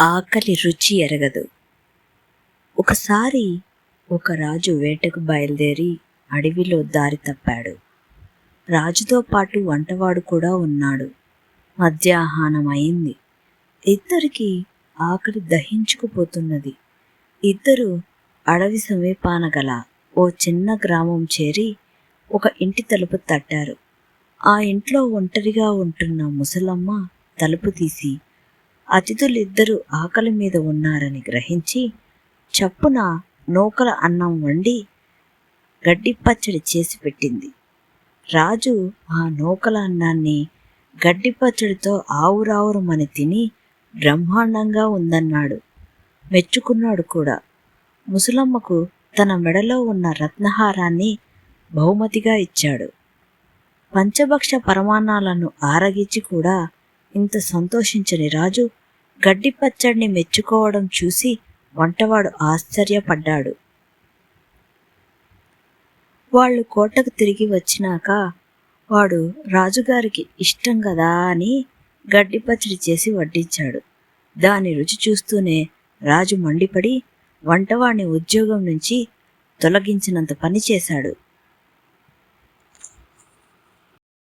ఆకలి రుచి ఎరగదు. ఒకసారి ఒక రాజు వేటకు బయలుదేరి అడవిలో దారి తప్పాడు. రాజుతో పాటు వంటవాడు కూడా ఉన్నాడు. మధ్యాహ్నం అయింది. ఇద్దరికి ఆకలి దహించుకుపోతున్నది. ఇద్దరు అడవి సమీపాన గల ఓ చిన్న గ్రామం చేరి ఒక ఇంటి తలుపు తట్టారు. ఆ ఇంట్లో ఒంటరిగా ఉంటున్న ముసలమ్మ తలుపు తీసి అతిథులిద్దరూ ఆకలి మీద ఉన్నారని గ్రహించి చప్పున నూకల అన్నం వండి గడ్డి పచ్చడి చేసి పెట్టింది. రాజు ఆ నూకల అన్నాన్ని గడ్డి పచ్చడితో ఆవురావురమని తిని బ్రహ్మాండంగా ఉందన్నాడు. మెచ్చుకున్నాడు కూడా. ముసలమ్మకు తన మెడలో ఉన్న రత్నహారాన్ని బహుమతిగా ఇచ్చాడు. పంచభక్ష పరమాన్నాలను ఆరగించి కూడా ఇంత సంతోషించని రాజు గడ్డి పచ్చడిని మెచ్చుకోవడం చూసి వంటవాడు ఆశ్చర్యపడ్డాడు. వాళ్ళు కోటకు తిరిగి వచ్చినాక వాడు రాజుగారికి ఇష్టం కదా అని గడ్డి పచ్చడి చేసి వడ్డించాడు. దాని రుచి చూస్తూనే రాజు మండిపడి వంటవాడిని ఉద్యోగం నుంచి తొలగించినంత పని చేశాడు.